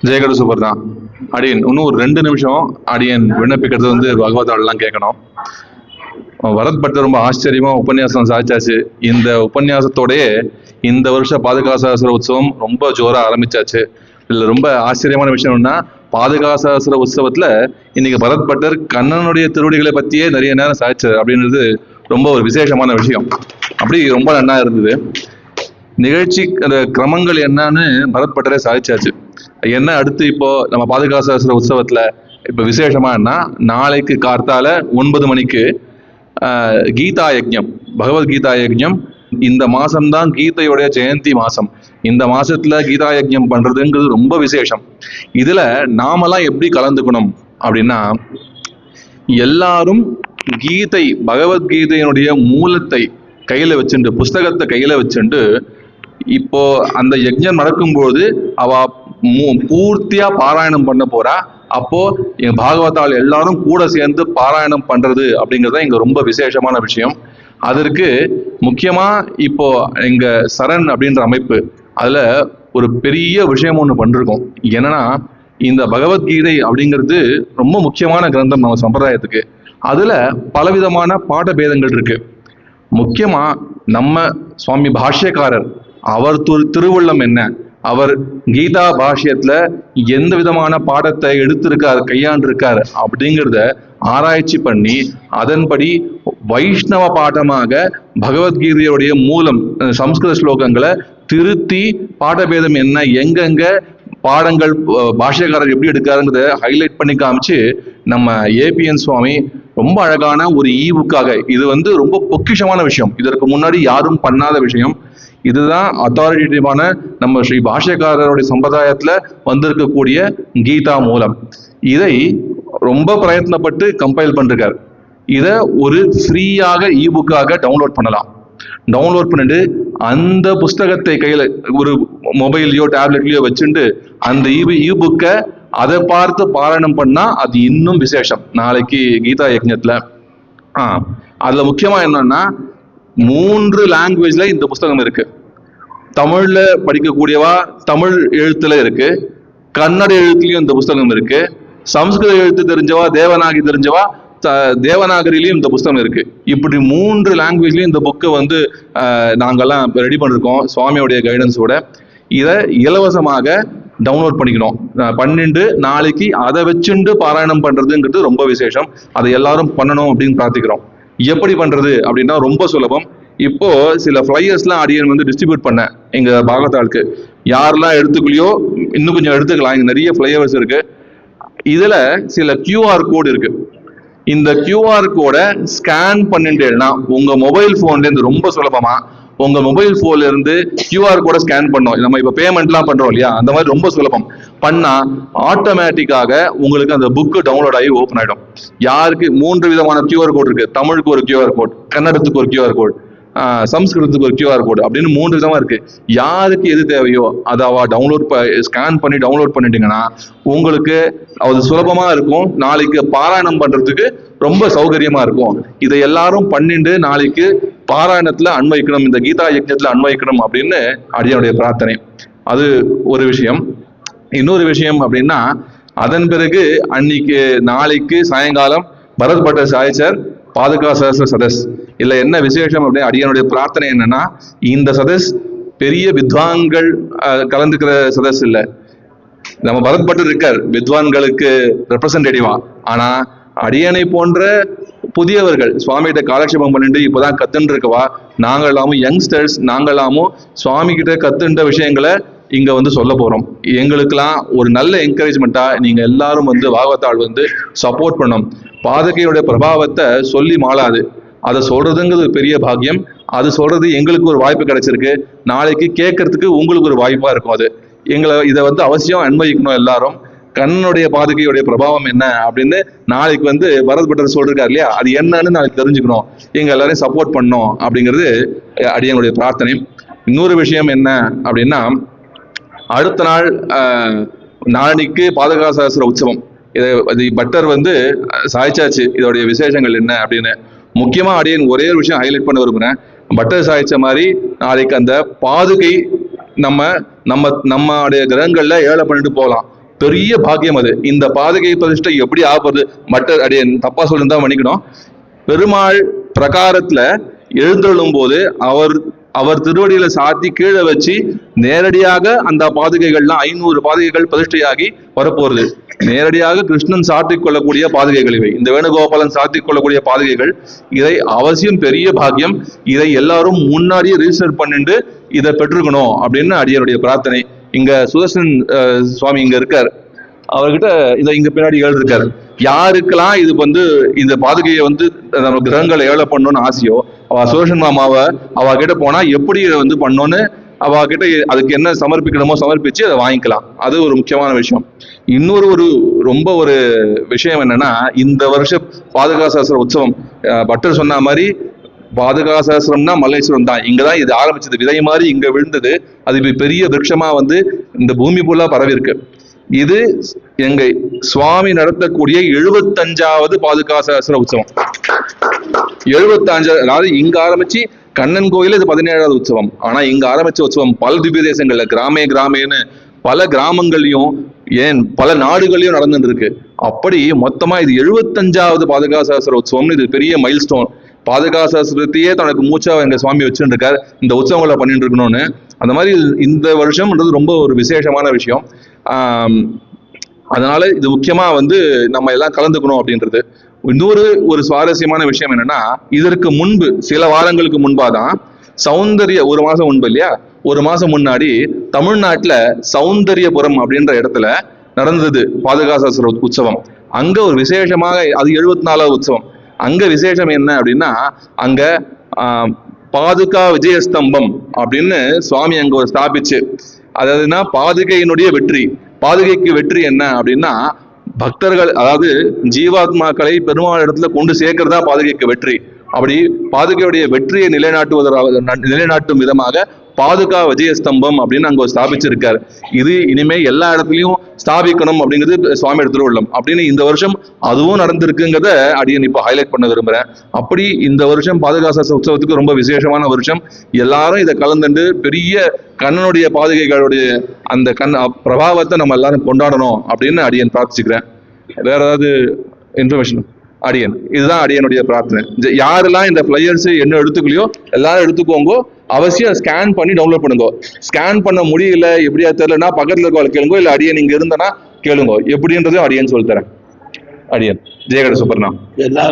ஜெயகடு super தான். அடியன் இன்னும் ஒரு 2 நிமிஷம் அடியன் விண்ணப்பிக்கிறது வந்து பகவதாடெல்லாம் கேட்கணும். வரத் பட்டர் ரொம்ப ஆச்சரியமா உபன்யாசம் சாதிச்சாச்சு. இந்த உபன்யாசத்தோடயே இந்த வருஷ பாதுகாசாசுர உற்சவம் ரொம்ப ஜோரா ஆரம்பிச்சாச்சு. இதுல ரொம்ப ஆச்சரியமான விஷயம் என்னன்னா, பாதுகாசாசுர உற்சவத்துல இன்னைக்கு பரத் பட்டர் கண்ணனுடைய திருவடிகளை பத்தியே நிறைய நேரம் சாதிச்சாரு அப்படின்றது ரொம்ப ஒரு விசேஷமான விஷயம். அப்படி ரொம்ப நன்னா இருந்தது. நிகழ்ச்சி அந்த கிரமங்கள் என்னன்னு பரத் பட்டரே சாதிச்சாச்சு. என்ன அடுத்து இப்போ நம்ம பாதுகாசாசுர உற்சவத்துல இப்ப விசேஷமானா, நாளைக்கு கார்த்தால 9 மணிக்கு கீதா யஜ்ஞம், பகவத்கீதா யஜ்ஞம். இந்த மாசம்தான் கீதையுடைய ஜெயந்தி மாசம். இந்த மாசத்துல கீதா யஜ்ஞம் பண்றதுங்கிறது ரொம்ப விசேஷம். இதுல நாமெல்லாம் எப்படி கலந்துக்கணும் அப்படின்னா, எல்லாரும் கீதை பகவத்கீதையினுடைய மூலத்தை கையில வச்சுட்டு, புஸ்தகத்தை கையில வச்சுட்டு, இப்போ அந்த யஜ்ஞம் நடக்கும்போது அவ பூர்த்தியா பாராயணம் பண்ண போறா. அப்போ எங்க பாகவதால் எல்லாரும் கூட சேர்ந்து பாராயணம் பண்றது அப்படிங்கிறது இங்க ரொம்ப விசேஷமான விஷயம். அதற்கு முக்கியமா இப்போ எங்க சரண் அப்படின்ற அமைப்பு அதுல ஒரு பெரிய விஷயம் ஒண்ணு பண்ணிருக்கோம். என்னன்னா, இந்த பகவத்கீதை அப்படிங்கிறது ரொம்ப முக்கியமான கிரந்தம் நம்ம சம்பிரதாயத்துக்கு. அதுல பலவிதமான பாட பேதங்கள் இருக்கு. முக்கியமா நம்ம சுவாமி பாஷ்யக்காரர் அவர் திருவுள்ளம் என்ன, அவர் கீதா பாஷ்யத்துல எந்த விதமான பாடத்தை எடுத்திருக்காரு, கையாண்டிருக்காரு அப்படிங்கிறத ஆராய்ச்சி பண்ணி அதன்படி வைஷ்ணவ பாடமாக பகவத்கீதையுடைய மூலம் சம்ஸ்கிருத ஸ்லோகங்களை திருத்தி பாடபேதம் என்ன, எங்கெங்க பாடங்கள் பாஷ்யக்காரர் எப்படி எடுக்காருங்கிறத ஹைலைட் பண்ணி காமிச்சு நம்ம ஏபிஎன் சுவாமி ரொம்ப அழகான ஒரு ஈவுக்காக, இது வந்து ரொம்ப பொக்கிஷமான விஷயம், இதற்கு முன்னாடி யாரும் பண்ணாத விஷயம். இதுதான் அத்தாரிட்டேட்டிவான நம்ம ஸ்ரீ பாஷ்யக்காரருடைய சம்பிரதாயத்துல வந்திருக்கக்கூடிய கீதா மூலம். இதை ரொம்ப பிரயத்னப்பட்டு கம்பைல் பண்ணிருக்காரு. இதை ஒரு ஃப்ரீயாக ஈபுக்காக டவுன்லோட் பண்ணலாம். டவுன்லோட் பண்ணிட்டு அந்த புஸ்தகத்தை கையில ஒரு மொபைல்லையோ டேப்லெட்லயோ வச்சுட்டு அந்த ஈபுக்கை அதை பார்த்து பாராயணம் பண்ணா அது இன்னும் விசேஷம். நாளைக்கு கீதா யஜ்ஞத்துல அதுல முக்கியமா என்னன்னா, 3 லாங்குவேஜ்ல இந்த புஸ்தகம் இருக்கு. தமிழ்ல படிக்கக்கூடியவா தமிழ் எழுத்துல இருக்கு, கன்னட எழுத்துலயும் இந்த புஸ்தகம் இருக்கு, சம்ஸ்கிருத எழுத்து தெரிஞ்சவா தேவநாகரி தெரிஞ்சவா தேவநாகரிலையும் இந்த புஸ்தகம் இருக்கு. இப்படி 3 லாங்குவேஜ்லயும் இந்த புக்கை வந்து நாங்கெல்லாம் ரெடி பண்ணிருக்கோம் சுவாமியோடைய கைடன்ஸோட. இதை இலவசமாக டவுன்லோட் பண்ணிக்கணும். 12 நாளைக்கு அதை வச்சுண்டு பாராயணம் பண்றதுங்கிறது ரொம்ப விசேஷம். அதை எல்லாரும் பண்ணணும் அப்படின்னு பிரார்த்திக்கிறோம். எப்படி பண்றது அப்படின்னா ரொம்ப சுலபம். இப்போ சில ஃபிளையர்ஸ்லாம் அடியன் வந்து டிஸ்ட்ரிபியூட் பண்ண எங்க பாகத்தாளுக்கு, யாரெல்லாம் எடுத்துக்கலையோ இன்னும் கொஞ்சம் எடுத்துக்கலாம். இங்க நிறைய ஃபிளையர்ஸ் இருக்கு. இதுல சில கியூஆர் கோடு இருக்கு. இந்த கியூஆர் கோடை ஸ்கேன் பண்ணிட்டேன்னா உங்க மொபைல் போன்ல இருந்து ரொம்ப சுலபமா உங்க மொபைல் போன்ல இருந்து கியூஆர் கோடை ஸ்கேன் பண்ணோம். நம்ம இப்ப பேமெண்ட்லாம் பண்றோம் இல்லையா, அந்த மாதிரி ரொம்ப சுலபம் பண்ணா ஆட்டோமேட்டிக்காக உங்களுக்கு அந்த புக்கு டவுன்லோட் ஆகி ஓப்பன் ஆயிடும். யாருக்கு 3 விதமான கியூஆர் கோட் இருக்கு. தமிழுக்கு ஒரு கியூஆர் கோட், கன்னடத்துக்கு ஒரு கியூஆர் கோட், சம்ஸ்கிருதத்துக்கு ஒரு கியூஆர் கோடு அப்படின்னு 3 விதமா இருக்கு. யாருக்கு எது தேவையோ அதை டவுன்லோட் ஸ்கேன் பண்ணி டவுன்லோட் பண்ணிட்டீங்கன்னா உங்களுக்கு அது சுலபமா இருக்கும். நாளைக்கு பாராயணம் பண்றதுக்கு ரொம்ப சௌகரியமா இருக்கும். இதை எல்லாரும் பண்ணிட்டு நாளைக்கு பாராயணத்துல அன்வைக்கணும், இந்த கீதா யஜ்ஞத்துல அன்வைக்கணும் அப்படின்னு அடியனுடைய பிரார்த்தனை. அது ஒரு விஷயம். இன்னொரு விஷயம் அப்படின்னா, அதன் பிறகு நாளைக்கு சாயங்காலம் பரத் பட்டர் சாய்ச்சார் பாதுகாசாஸ்திர சதஸ். இல்ல என்ன விசேஷம் அப்படின்னு அடியனுடைய பிரார்த்தனை என்னன்னா, இந்த சதஸ் பெரிய வித்வான்கள் கலந்துக்கிற சதஸ் இல்ல. நம்ம பரத் பட்டர் இருக்கார் வித்வான்களுக்கு ரெப்ரசன்டேட்டிவா. ஆனா அடியனை போன்ற புதியவர்கள் சுவாமிகிட்ட காலக்ஷேபம் பண்ணிட்டு இப்பதான் கத்துன்னு இருக்கவா, நாங்களாமும் யங்ஸ்டர்ஸ், நாங்களாமும் சுவாமி கிட்ட கத்துன்ற விஷயங்களை இங்க வந்து சொல்ல போறோம். எங்களுக்கெல்லாம் ஒரு நல்ல என்கரேஜ்மெண்டா நீங்க எல்லாரும் வந்து பாகவதால் வந்து சப்போர்ட் பண்ணணும். பாதகையுடைய பிரபாவத்தை சொல்லி மாளாது, அதை சொல்றதுங்கிறது ஒரு பெரிய பாக்கியம். அது சொல்றது எங்களுக்கு ஒரு வாய்ப்பு கிடைச்சிருக்கு. நாளைக்கு கேட்கறதுக்கு உங்களுக்கு ஒரு வாய்ப்பா இருக்கும். அது இதை வந்து அவசியம் அன்வயிக்கணும் எல்லாரும். கண்ணனுடைய பாதுகையுடைய பிரபாவம் என்ன அப்படின்னு நாளைக்கு வந்து பரத் பட்டர் சொல்லிருக்காரு இல்லையா, அது என்னன்னு நாளைக்கு தெரிஞ்சுக்கணும். எங்க எல்லாரையும் சப்போர்ட் பண்ணணும் அப்படிங்கிறது அடியனுடைய பிரார்த்தனை. இன்னொரு விஷயம் என்ன அப்படின்னா, அடுத்த நாள் நாளைக்கு பாதுகாசாஸ்திர உற்சவம். இது பட்டர் வந்து சாய்ச்சாச்சு இதோடைய விசேஷங்கள் என்ன அப்படின்னு. முக்கியமா அடியன் ஒரே ஒரு விஷயம் ஹைலைட் பண்ண விரும்புறேன். பட்டர் சாய்ச்ச மாதிரி நாளைக்கு அந்த பாதுகை நம்மளுடைய கிரகங்கள்ல ஏழை பண்ணிட்டு போகலாம். பெரிய பாக்கியம் அது. இந்த பாதுகை பிரதிஷ்டை எப்படி ஆகுது மற்ற அடைய தப்பா சொல்லிருந்தா மன்னிக்கணும். பெருமாள் பிரகாரத்துல எழுந்தருளும் போது அவர் திருவடியில சாத்தி கீழே வச்சு நேரடியாக அந்த பாதுகைகள்லாம் 500 பாதுகைகள் பிரதிஷ்டையாகி வரப்போறது. நேரடியாக கிருஷ்ணன் சாத்திக் கொள்ளக்கூடிய பாதுகைகள் இவை. இந்த வேணுகோபாலன் சாத்திக் கொள்ளக்கூடிய பாதுகைகள். இதை அவசியம் பெரிய பாக்கியம். இதை எல்லாரும் முன்னாடியே ரிஜிஸ்டர் பண்ணிட்டு இதை பெற்றுக்கணும் அப்படின்னு அடியனுடைய பிரார்த்தனை. இங்க சுதர்சன் சுவாமி இங்க இருக்கார், அவர்கிட்ட இதை இங்க பின்னாடி எழுதிருக்காரு. யாருக்கெல்லாம் இது இந்த பாதுகையை நம்ம கிரகங்களை ஏழை பண்ணணும்னு ஆசையோ அவ சுதர்சன் மாமாவை அவ கிட்ட போனா எப்படி பண்ணோன்னு அவ கிட்ட அதுக்கு என்ன சமர்ப்பிக்கணுமோ சமர்ப்பிச்சு அதை வாங்கிக்கலாம். அது ஒரு முக்கியமான விஷயம். இன்னொரு ரொம்ப ஒரு விஷயம் என்னன்னா, இந்த வருஷம் பாதுகா சாஸ்திர உற்சவம் பட்டர் சொன்ன மாதிரி பாதுகா சாஸ்திரம்னா மல்லேஸ்வரம் தான். இங்கதான் இது ஆரம்பிச்சது, விதை மாதிரி இங்க விழுந்தது. அது இப்ப பெரிய விருட்சமா இந்த பூமி ஃபுல்லா பரவி இருக்கு. இது எங்க சுவாமி நடத்தக்கூடிய 75வது பாதுகா சாஸ்திர உற்சவம். 75, அதாவது இங்க ஆரம்பிச்சு கண்ணன் கோயில இது 17வது உற்சவம். ஆனா இங்க ஆரம்பிச்ச உற்சவம் பல திவ்ய தேசங்கள்ல கிராமேன்னு பல கிராமங்கள்லயும் ஏன் பல நாடுகள்லயும் நடந்துட்டு இருக்கு. அப்படி மொத்தமா இது 75வது பாதுகா சாஸ்திர உற்சவம். இது பெரிய மைல் ஸ்டோன். பாதுகா சாஸ்திரத்தையே தனக்கு மூச்சா எங்க சுவாமி வச்சுட்டு இருக்காரு இந்த உற்சவங்களை பண்ணிட்டு இருக்கணும்னு. அந்த மாதிரி இந்த வருஷம்ன்றது ரொம்ப ஒரு விசேஷமான விஷயம். அதனால இது முக்கியமா நம்ம எல்லாம் கலந்துக்கணும் அப்படின்றது. ஒரு சுவாரஸ்யமான விஷயம் என்னன்னா, இதற்கு முன்பு சில வாரங்களுக்கு முன்பாதான் ஒரு மாசம் முன்பு இல்லையா, ஒரு மாசம் முன்னாடி தமிழ்நாட்டுல சௌந்தரியபுரம் அப்படின்ற இடத்துல நடந்தது பாதுகா சாஸ்திர உற்சவம். அங்க ஒரு விசேஷமாக, அது 74வது உற்சவம். அங்க விசேஷம் என்ன அப்படின்னா, அங்க பாதுகா விஜயஸ்தம்பம் அப்படின்னு சுவாமி அங்க ஒரு ஸ்தாபிச்சு, அதாவதுன்னா பாதுகையினுடைய வெற்றி. பாதுகைக்கு வெற்றி என்ன அப்படின்னா, பக்தர்கள் அதாவது ஜீவாத்மாக்களை பெருமாள் இடத்துல கொண்டு சேர்க்கிறதா பாதுகைக்கு வெற்றி. அப்படி பாதுகையுடைய வெற்றியை நிலைநாட்டும் விதமாக பாதுகா விஜயஸ்தம்பம் அப்படின்னு அங்க ஸ்தாபிச்சிருக்காரு. இது இனிமே எல்லா இடத்துலயும் ஸ்தாபிக்கணும் அப்படிங்கிறது சுவாமி இடத்துல உள்ளம் அப்படின்னு இந்த வருஷம் அதுவும் நடந்திருக்குங்கிறத அடியன் இப்ப ஹைலைட் பண்ண விரும்புறேன். அப்படி இந்த வருஷம் பாதுகா சாஸ்திர உற்சவத்துக்கு ரொம்ப விசேஷமான வருஷம். எல்லாரும் இதை கலந்துட்டு பெரிய கண்ணனுடைய பாதுகைகளுடைய அந்த பிரபாவத்தை நம்ம எல்லாரும் கொண்டாடணும் அப்படின்னு அடியன் பிரார்த்திச்சுக்கிறேன். வேற ஏதாவது இன்ஃபர்மேஷன்? இதுதான் அடியனுடைய பிரார்த்தனை. யாரெல்லாம் இந்த பிளையர்ஸ் என்ன எடுத்துக்கலையோ எல்லாரும் எடுத்துக்கோங்க. அவசியம் ஸ்கேன் பண்ணி டவுன்லோட் பண்ணுங்க. ஸ்கேன் பண்ண முடியல எப்படியா தெரியலன்னா பக்கத்துல இருக்க கேளுங்க, இல்ல அடியன் இங்க இருந்தனா கேளுங்க. எப்படின்றதையும் அடியன் சொல்லி தரேன். அடியன் ஜெயகட சுப்பர்ணா. எல்லாரும்